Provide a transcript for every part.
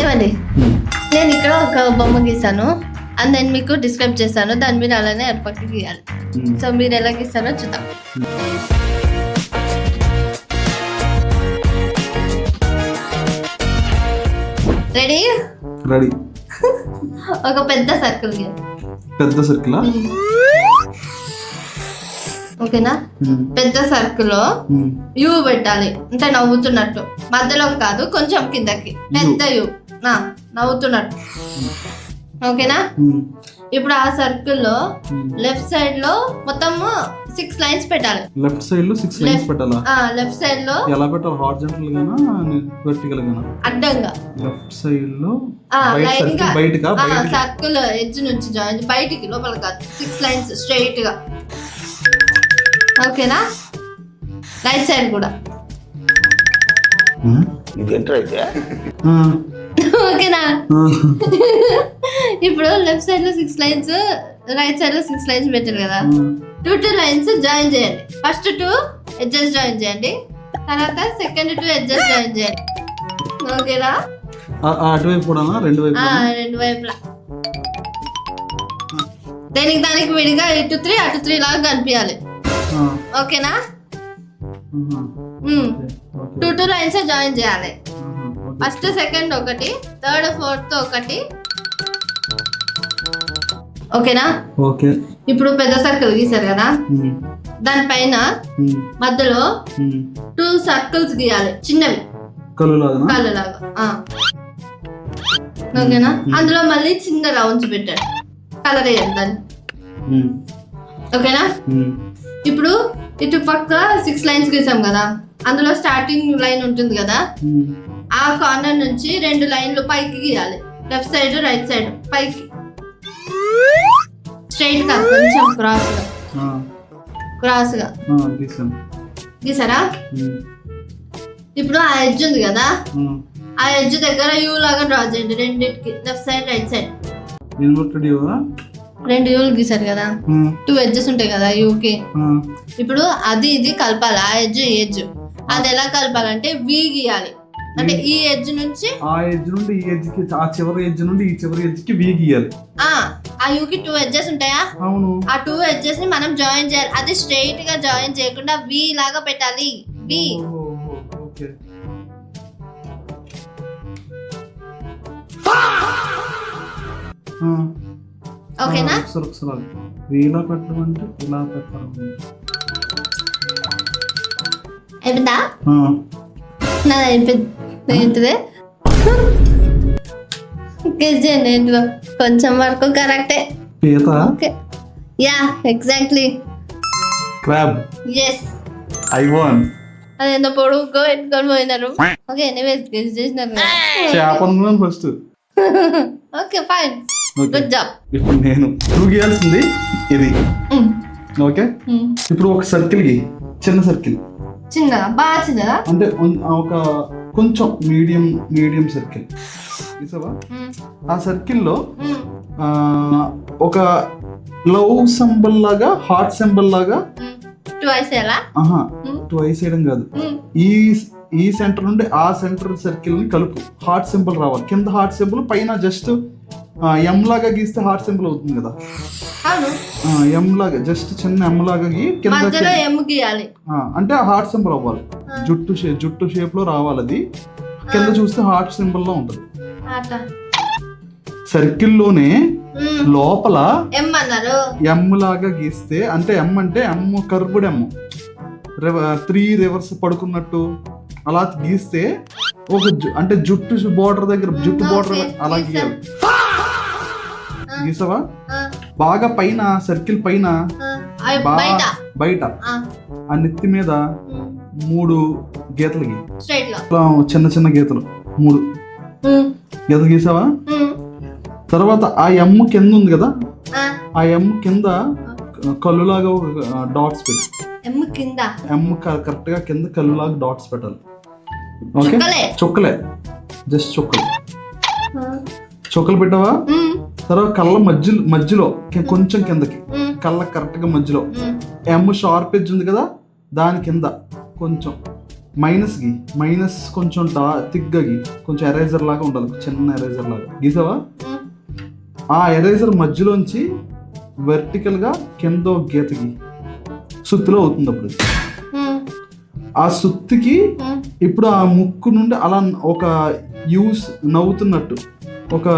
ఏమండి, నేను ఇక్కడ ఒక బొమ్మ గీసాను అండ్ నేను మీకు డిస్క్రైబ్ చేశాను, దాని మీద అలానే అటుపక్క గీయాలి. సో మీరు ఎలా గీస్తారో చూద్దాం. రెడీ? రెడీ. ఒక పెద్ద సర్కిల్ గీయాలి. పెద్ద సర్కిల్? ఓకేనా? పెద్ద సర్కిల్ లో యూ పెట్టాలి, అంటే నవ్వుతున్నట్టు, మధ్యలో కాదు, కొంచెం కిందకి పెద్ద యూ నవ్వుతున్నట్టు. ఓకేనా? ఇప్పుడు ఆ సర్కిల్ లో లెఫ్ట్ సైడ్ లో మొత్తం 6 లైన్స్ పెట్టాలి. లెఫ్ట్ సైడ్ లో 6 లైన్స్ పెట్టాలా? లెఫ్ట్ సైడ్ లో ఎలా పెట్టాలి? హారిజాంటల్ గానా వర్టికల్ గానా? అడ్డంగా. లెఫ్ట్ సైడ్ లో లైన్ గా బయటగా సర్కిల్ ఎడ్జ్ నుంచి జాయిన్ బయటికి, లోపల కాదు, 6 లైన్స్ స్ట్రైట్ గా. ఓకేనా? రైట్ సైడ్ కూడా. ఓకేనా? ఇప్పుడు లెఫ్ట్ సైడ్ లో 6 లైన్స్, రైట్ సైడ్ లో 6 లైన్స్ పెట్టారు కదా, 2 లైన్స్ జాయిన్ చేయండి. ఫస్ట్ 2 ఎడ్జెస్ జాయిన్ చేయండి, తర్వాత సెకండ్ 2 ఎడ్జెస్ జాయిన్ చేయండి. ఓకేనా? అటువైపు కూడా రెండు వైపులా దానికి విడిగా ఇటు 3 అటు 3 లాగా కనిపించాలి. ఓకేనా? 2 లైన్స్ జాయిన్ చేయాలి. ఫస్ట్ సెకండ్ ఒకటి, థర్డ్ ఫోర్త్ ఒకటి. ఓకేనా? ఓకే. ఇప్పుడు పెద్ద సర్కిల్ గీసారు కదా, దానిపైన మధ్యలో 2 సర్కిల్స్ గీయాలి, చిన్నవి కళ్ళులాగా. ఓకేనా? అందులో మళ్ళీ చిన్న రౌండ్స్ పెట్టాడు, కలర్ వేయాలి దాన్ని. ఓకేనా? ఇప్పుడు ఇటు పక్క 6 లైన్స్ గీసాం కదా, అందులో స్టార్టింగ్ లైన్ ఉంటుంది కదా, ఆ కార్నర్ నుంచి 2 లైన్లు పైకి గీయాలి. లెఫ్ట్ సైడ్ రైట్ సైడ్ పైకి, స్ట్రైట్ గా, కొంచెం క్రాస్ గా గీసారా? ఇప్పుడు ఆ ఎడ్జ్ ఉంది కదా, ఆ ఎడ్జ్ దగ్గర యూ లాగా డ్రా చేయండి, రెండింటికి, లెఫ్ట్ సైడ్ రైట్ సైడ్. 2 యూలు గీసారు కదా, 2 ఎడ్జెస్ ఉంటాయి కదా యూకి. ఇప్పుడు అది ఇది కలపాలి, ఆ ఎడ్జ్ ఈ ఎడ్జ్. అది ఎలా కలపాలంటే వి గీయాలి, అంటే ఈ ఎడ్జ్ నుంచి ఆ ఎడ్జ్ నుండి ఈ ఎడ్జ్ కి, ఆ చివరి ఎడ్జ్ నుండి ఈ చివరి ఎడ్జ్ కి వి గీయాలి. ఆ యూకి 2 ఎడ్జెస్ ఉంటాయా? అవును. ఆ 2 ఎడ్జెస్ ని మనం జాయిన్ చేయాలి. అది స్ట్రైట్ గా జాయిన్ చేయకుండా వి లాగా పెట్టాలి. వి. ఓకే. ఓకేనా? ఇలా పెట్టమంటే ఇలా పెట్టాలి. అయిపోయిందా? నాది అయిపోయింది. ఏంటిదే? ఏంటిదో కొంచెం వరకు కరెక్టే. పీత? Okay. Ya, exactly. Crab? Yes. I won. అదేందో పొడుగు ఎట్టుకొని పోయినారు. ఓకే, ఎనీవేస్ గెస్ చేసినారు. చేపను first. Okay, fine, good job. ఇప్పుడు నేను 2 గీయాల్సింది ఇది. ఓకే. ఇప్పుడు ఒక సర్కిల్ కి, చిన్న సర్కిల్, చిన్నదా, బాగా చిన్నదా, అంటే ఒక కొంచెం మీడియం సర్కిల్ చూసావా? ఆ సర్కిల్లో ఒక లవ్ సింబల్ లాగా, హార్ట్ సింబల్ లాగా ట్వైస్ వేయడం కాదు, ఈ సెంటర్ నుండి ఆ సెంటర్ సర్కిల్ ని కలుపు, హార్ట్ సింబల్ రావాలి. కింద హార్ట్ సింబల్, పైన జస్ట్ ఎం లాగా గీస్తే హార్ట్ సింబల్ అవుతుంది కదా, ఎం లాగా జస్ట్ చిన్న ఎం లాగా గీయాలి, అంటే హార్ట్ సింబల్ అవ్వాలి. జుట్టు షేప్ లో రావాలి. అది కింద చూస్తే హార్ట్ సింబల్ లో ఉంటది. సర్కిల్ లోనే లోపల ఎం లాగా గీస్తే, అంటే ఎం అంటే ఎం కర్వ్డ్ ఎం, 3 రివర్స్ పడుకున్నట్టు అలా గీస్తే, ఒక అంటే జుట్టు బోర్డర్ దగ్గర, జుట్టు బోర్డర్ అలా గీయాలి. గీసావా? బాగా పైన, సర్కిల్ పైన బయట ఆ నెత్తి మీద 3 గీతలు గీ, చిన్న చిన్న గీతలు 3 గీతలు గీసావా? తర్వాత ఆ ఎమ్ కింద ఉంది కదా, ఆ ఎమ్ కింద కళ్ళులాగా డాట్స్ పెట్టి, ఎమ్ కరెక్ట్ గా కింద కళ్ళులాగా డాట్స్ పెట్టాలి. ఓకే, చుక్కలే, జస్ట్ చుక్కలు పెట్టావా? తర్వాత కళ్ళ మధ్యలో కొంచెం కిందకి కళ్ళ కరెక్ట్ గా మధ్యలో ఉమ్, ఎమ్ షార్ప్ ఎడ్జ్ ఉంది కదా, దాని కింద కొంచెం మైనస్ కొంచెం తిగ్గగి కొంచెం ఎరేజర్ లాగా ఉండాలి, చిన్న ఎరేజర్ లాగా గీసావా? ఉమ్, ఆ ఎరేజర్ మధ్యలోంచి వర్టికల్ గా కింద ఒక గీతకి సుత్తిలో అవుతుంది. అప్పుడు ఉమ్, ఆ సుత్తికి ఉమ్, ఇప్పుడు ఆ ముక్కు నుండి అలా ఒక యూస్ నవ్వుతున్నట్టు ఒక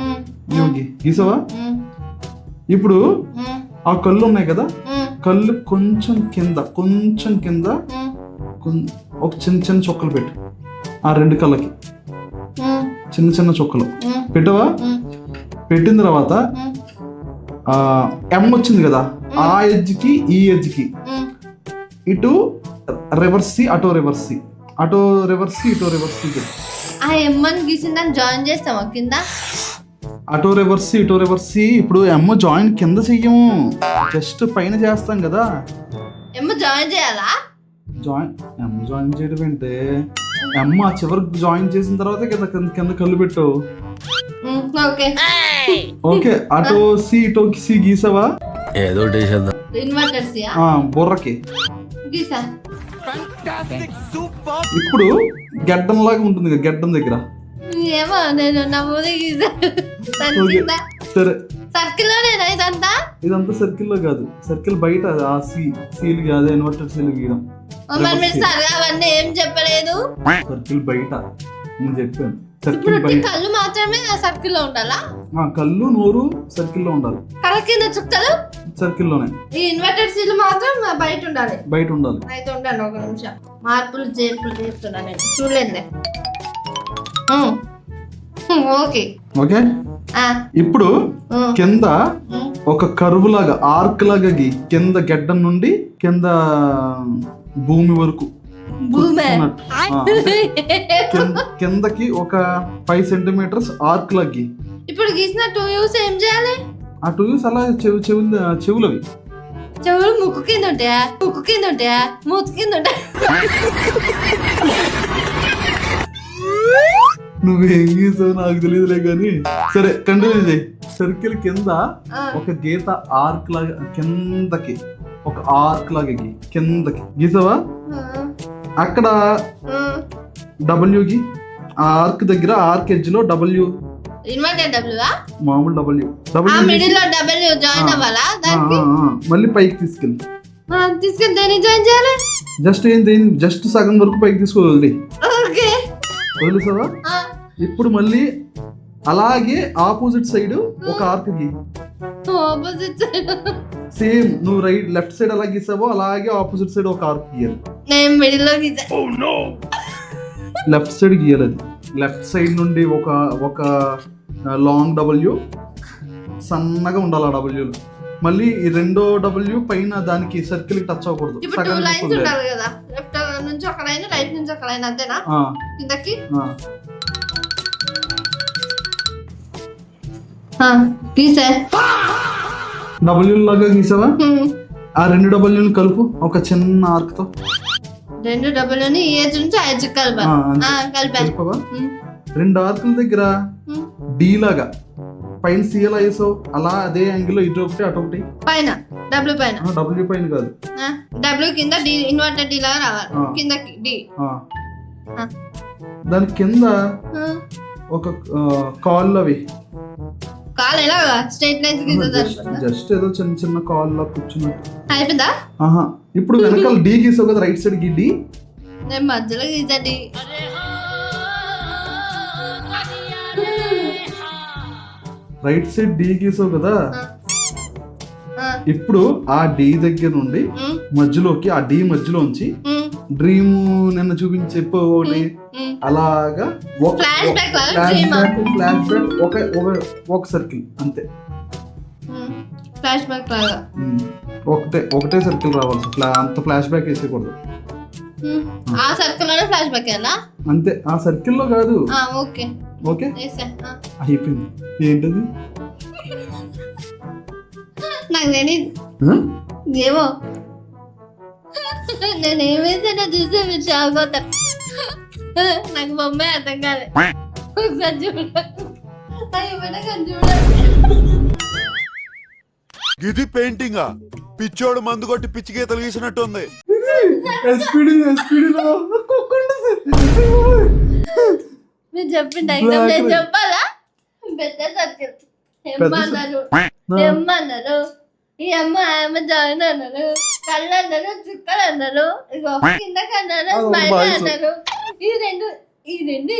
ఉమ్, యూగి గీసావా? ఉమ్, ఇప్పుడు ఉమ్, ఆ కళ్ళు ఉన్నాయి కదా, ఉమ్, కళ్ళు కొంచెం కింద ఉమ్, ఒక చిన్న చుక్కలు పెట్టు. ఆ రెండు కళ్ళకి ఉమ్, చిన్న చుక్కలు ఉమ్, పెట్టవా? ఉమ్, పెట్టిన తర్వాత ఉమ్, ఆ ఎమ్ వచ్చింది కదా, ఆ ఎడ్జ్కి ఈ ఎడ్జ్కి ఉమ్. ఇటు రివర్సి అటో రివర్సి ఇటో రివర్సి ఆ ఎమ్మని గీసిందని జాయిన్ చేస్తామా కింద? అటో రివర్సి ఇటో రివర్సి. ఇప్పుడు ఎమ్ జాయిన్ కింద చెయ్యము, జస్ట్ పైన చేస్తాం కదా. ఎమ్మ జాయిన్ చేయాలా? ఎమ్ జాయిన్ చేయడం ఏంటే, ఎమ్ ఆ చివరికి జాయిన్ చేసిన తర్వాత కింద కళ్ళు పెట్టు. ఉమ్, ఓకే. ఓకే, అటో సి ఇటో సి గీసావా? ఏదో ఇన్వర్టెడ్ సియా బుర్రకి గీసా. ఇప్పుడు గెడ్డం లాగా ఉంటుంది కదా, గెడ్డం దగ్గర. ఏమో నేను నవ్వుదే గీసా. దాని ఓకే, కింద సరే. సర్కిల్ లోనేనా ఇదంతా? ఇదంతా సర్కిల్ లో కాదు, సర్కిల్ బయట ఆ సీల్ కాదు, ఇన్వర్టెడ్ సీల్ గీయడం. మరి మీరు సరిగా అవన్నీ ఏం చెప్పలేదు. సర్కిల్ బయట నేను చెప్పాను, ఇప్పుడు సర్కిల్ ఉట్టి బయట. కళ్ళు మాత్రమే సర్కిల్ లో ఉండాలా? కళ్ళు నోరు సర్కిల్ లో ఉండాలి, కళ్ళ కింద చుక్కలు సర్కిల్ లోనే. ఈ ఇన్వర్టెడ్ సీల్ మాత్రం బయట ఉండాలి. బయట ఉండాలి. అయితే ఉంటాను ఒక నిమిషం. మార్పులు చేర్పులు చేస్తున్నా నేను, చూడలేదులే. ఓకే. ఓకే, ఆ, ఇప్పుడు ఉమ్, కింద ఉమ్, ఒక కర్వ్ లాగా ఆర్క్ లాగా గీ, కింద గెడ్డం నుండి కింద భూమి వరకు భూమే. కూర్చున్నట్టు. కిందకి ఒక 5 సెంటీమీటర్స్ ఆర్క్ లాగి. ఇప్పుడు గీసిన 2 యూస్ ఏం చేయాలి? ఆ 2 యూస్ అలా చెవులవి. చెవులు ముక్కు కింద ఉంటాయా? ముక్కు కింద ఉంటాయా? మూతి కింద ఉంటాయా? నువ్వేం గీసావు నాకు తెలియదులే కానీ, సరే కంటిన్యూ చేయి. సర్కిల్ కింద ఒక గీత ఆర్క్ లాగా కిందకి, ఒక ఆర్క్ లాగా గీ కిందకి గీసావా? అక్కడ డబ్ల్యూకి ఆ ఆర్క్ దగ్గర, ఆర్క్ ఎడ్జ్ లో డబ్ల్యూ, ఇన్వర్టెడ్ డబ్ల్యూవా? మామూలు డబ్ల్యూ మిడిల్ లో డబ్ల్యూ జాయిన్ అవ్వాలా దానికి? మళ్ళీ పైకి తీసుకెళ్ళి తీసుకెళ్ళి దేనికి జాయిన్ చేయాలి? జస్ట్ సగం వరకు పైకి వదిలి ఓకే. వదిలేసావా? ఇప్పుడు మళ్ళీ అలాగే ఆపోజిట్ సైడ్ ఒక ఆర్క్ గీ. ఆపోజిట్ సైడ్ సేమ్ నువ్వు లెఫ్ట్ సైడ్ ఎలా గీసావో అలాగే ఆపోజిట్ సైడ్ ఒక ఆర్క్ గీయాలి. నేను మిడిల్ లో గీసా. లెఫ్ట్ సైడ్ గీయాలి. అది లెఫ్ట్ సైడ్ నుండి ఒక లాంగ్ డబ్ల్యూ సన్నగా ఉండాలి. ఆ డబ్ల్యూలో మళ్ళీ ఈ రెండో డబ్ల్యూ పైన దానికి సర్కిల్ టచ్ అవ్వకూడదు. ఇప్పుడు 2 లైన్స్ ఉండాలి కదా, లెఫ్ట్ నుంచి ఒక లైన్, రైట్ నుంచి ఒక లైన్, అంతేనా? కిందకి గీసా. డబ్ల్యూ లాగా గీసావా? ఆ 2 డబ్ల్యూలు కలుపు ఒక చిన్న ఆర్క్ తో. 2 డబ్ల్యూని ఈ ఎడ్జ్ నుంచి ఆ ఎడ్జ్ కలిపా. 2 ఆర్కుల దగ్గర డి లాగా పైన సీఎల్ వేసావు, అలా అదే యాంగిల్ లో ఇటు ఒకటి అటు ఒకటి పైన డబ్ల్యూ పైన. డబ్ల్యూ పైన కాదు, డబ్ల్యూ కింద డి, ఇన్వర్టెడ్ డి లాగా రావాలి. కిందకి డి, దాని కింద ఒక కాల్ అవి. కాల్ ఎలాగా స్ట్రైట్ లైన్స్ గీసేది? జస్ట్ ఏదో చిన్న కాల్ లా కూర్చున్నట్టు. అయిపోయిందా? ఇప్పుడు వెనకాల డి గీసావు కదా, రైట్ సైడ్ కి డి. నేను మధ్యలో గీసండి. రైట్ సైడ్ డి గీసావు కదా, ఇప్పుడు ఆ డి దగ్గర నుండి మధ్యలోకి, ఆ డి మధ్యలోంచి డ్రీమ్ నిన్న చూపించి ఒకటి అలాగా ఫ్లాష్ బ్యాక్ ఒక సర్కిల్ అంతే. ఫ్లాష్ బ్యాక్ లాగా ఒకటే సర్కిల్ రావాలి, అంత ఫ్లాష్ బ్యాక్ వేసేయకూడదు. ఆ సర్కిల్ లోనే ఫ్లాష్ బ్యాక్ వేయాలా? అంతే, ఆ సర్కిల్ లో కాదు. ఓకే ఓకే, అయిపోయింది. ఏంటది? నాకు తెలియదు, ఏమో నేను ఏమైనా చూస్తే మీరు షాక్ అవుతారు. నాకు బొమ్మే అర్థం కాదు. ఒకసారి చూడాలి, చూడాలి. ఇది పెయింటింగా పిచ్చోడు మందు కొట్టి పిచ్చి గీతలు గీసినట్టుంది. ఎస్పీడీలో మీరు చెప్పిన డైగ్రామ్ నేను చెప్పాలా? పెద్ద సర్కిల్ ఏమన్నారు ఏమన్నారు ఈ అమ్మ జాయిన్ అన్నారు, కళ్ళు అన్నారు, చుక్కలు అన్నారు, ఇగో కిందకి అన్నారు, స్మైల్ అన్నారు. ఈ రెండు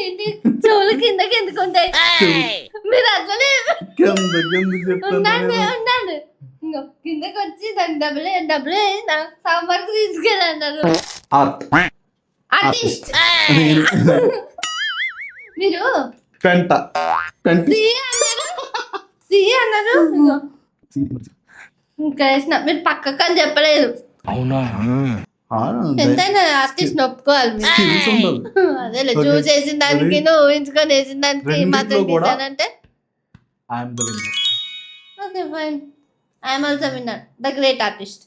ఏంటి చెవులు కిందకి ఎందుకు ఉంటాయి? మీరు అట్లనే ఉండండి ఇంకో కిందకి వచ్చి దానికి డబ్బులు సాంబార్కి తీసుకెళ్ళన్నారు. ఆర్టిస్ట్ మీరు సి అన్నారు ఇగో ఇంకా వేసిన మీరు పక్కకు అని చెప్పలేదు. ఎంతైనా ఆర్టిస్ట్ ఒప్పుకోవాలి మీరు. అదేలే చూసి వేసిన దానికి ఊహించుకొని వేసిన దానికి మాత్రం తీసానంటే okay fine. I'm also winner, the great artist.